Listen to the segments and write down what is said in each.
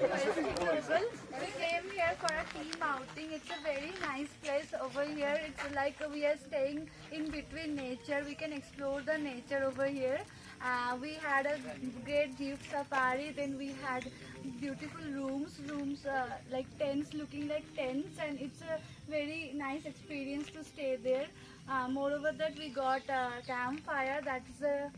We came here for a team outing. It's a very nice place over here. It's like we are staying in between nature. We can explore the nature over here. We had a great jeep safari. Then we had beautiful rooms like tents, looking like tents, and it's a very nice experience to stay there. Moreover that we got a campfire. That's a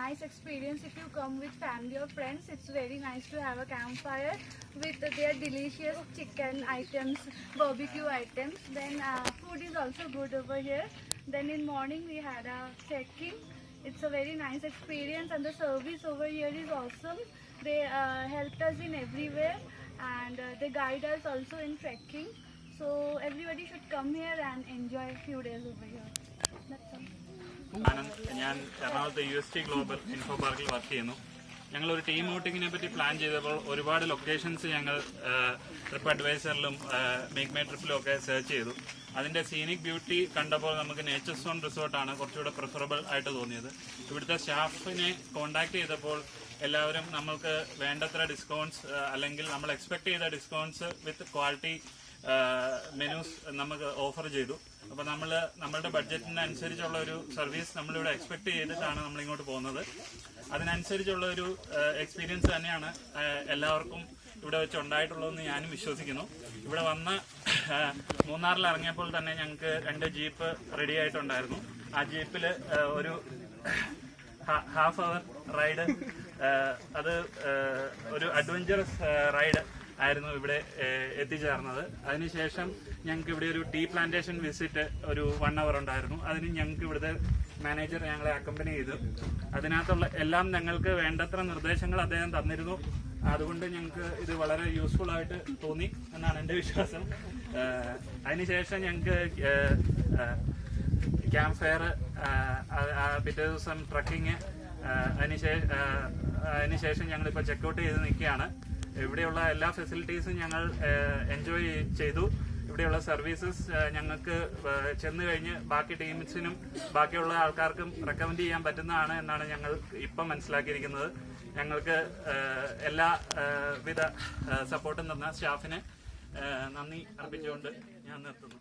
nice experience if you come with family or friends. It's very nice to have a campfire with their delicious chicken items, barbecue items. Then food is also good over here. Then in morning we had a trekking. It's a very nice experience, and the service over here is awesome. They helped us in everywhere, and they guide us also in trekking. So everybody should come here and enjoy a few days over here. That's all. ഞാൻ എറണാകുളത്തെ UST global info പാർക്കിൽ work ചെയ്യുന്നു. ഞങ്ങളൊരു team ഔട്ടിങ്ങിനെ പറ്റി plan ചെയ്തപ്പോൾ ഒരുപാട് locations ഞങ്ങൾ trip അഡ്വൈസറിലും make my ട്രിപ്പിലും ഒക്കെ സെർച്ച് ചെയ്തു. അതിൻ്റെ സീനിക് ബ്യൂട്ടി കണ്ടപ്പോൾ നമുക്ക് നേച്ചർ സോൺ റിസോർട്ടാണ് കുറച്ചുകൂടെ പ്രിഫറബിൾ ആയിട്ട് തോന്നിയത്. ഇവിടുത്തെ സ്റ്റാഫിനെ കോൺടാക്ട് ചെയ്തപ്പോൾ എല്ലാവരും നമ്മൾക്ക് വേണ്ടത്ര ഡിസ്കൗണ്ട്സ് അല്ലെങ്കിൽ നമ്മൾ എക്സ്പെക്ട് ചെയ്ത ഡിസ്കൗണ്ട്സ് വിത്ത് ക്വാളിറ്റി മെനൂസ് നമുക്ക് ഓഫർ ചെയ്തു. അപ്പോൾ നമ്മളുടെ ബഡ്ജറ്റിനനുസരിച്ചുള്ള ഒരു സർവീസ് നമ്മളിവിടെ എക്സ്പെക്ട് ചെയ്തിട്ടാണ് നമ്മളിങ്ങോട്ട് പോകുന്നത്. അതിനനുസരിച്ചുള്ള ഒരു എക്സ്പീരിയൻസ് തന്നെയാണ് എല്ലാവർക്കും ഇവിടെ വെച്ച് ഉണ്ടായിട്ടുള്ളതെന്ന് ഞാനും വിശ്വസിക്കുന്നു. ഇവിടെ വന്ന് മൂന്നാറിൽ ഇറങ്ങിയപ്പോൾ തന്നെ ഞങ്ങൾക്ക് 2 ജീപ്പ് റെഡി ആയിട്ടുണ്ടായിരുന്നു. ആ ജീപ്പിൽ ഒരു ഹാഫ് അവർ റൈഡ്, അത് ഒരു അഡ്വഞ്ചറസ് റൈഡ് ആയിരുന്നു ഇവിടെ എത്തിച്ചേർന്നത്. അതിനുശേഷം ഞങ്ങൾക്ക് ഇവിടെ ഒരു ടീ പ്ലാന്റേഷൻ വിസിറ്റ് ഒരു 1 അവർ ഉണ്ടായിരുന്നു. അതിന് ഞങ്ങൾക്ക് ഇവിടുത്തെ മാനേജർ ഞങ്ങളെ അക്കമ്പനി ചെയ്തു. അതിനകത്തുള്ള എല്ലാം ഞങ്ങൾക്ക് വേണ്ടത്ര നിർദ്ദേശങ്ങൾ അദ്ദേഹം തന്നിരുന്നു. അതുകൊണ്ട് ഞങ്ങൾക്ക് ഇത് വളരെ യൂസ്ഫുൾ ആയിട്ട് തോന്നി എന്നാണ് എൻ്റെ വിശ്വാസം. അതിനുശേഷം ഞങ്ങൾക്ക് ക്യാമ്പ് ഫയർ, പിറ്റേ ദിവസം ട്രക്കിങ്, അതിനുശേഷം ഞങ്ങളിപ്പോൾ ചെക്കൗട്ട് ചെയ്ത് നിൽക്കുകയാണ്. ഇവിടെയുള്ള എല്ലാ ഫെസിലിറ്റീസും ഞങ്ങൾ എൻജോയ് ചെയ്തു. ഇവിടെയുള്ള സർവീസസ് ഞങ്ങൾക്ക് ചെന്ന് കഴിഞ്ഞ് ബാക്കി ടീംസിനും ബാക്കിയുള്ള ആൾക്കാർക്കും റെക്കമെൻഡ് ചെയ്യാൻ പറ്റുന്നതാണ് എന്നാണ് ഞങ്ങൾ ഇപ്പം മനസ്സിലാക്കിയിരിക്കുന്നത്. ഞങ്ങൾക്ക് എല്ലാ വിധ സപ്പോർട്ടും തന്ന സ്റ്റാഫിന് നന്ദി അർപ്പിച്ചുകൊണ്ട് ഞാൻ നിർത്തുന്നു.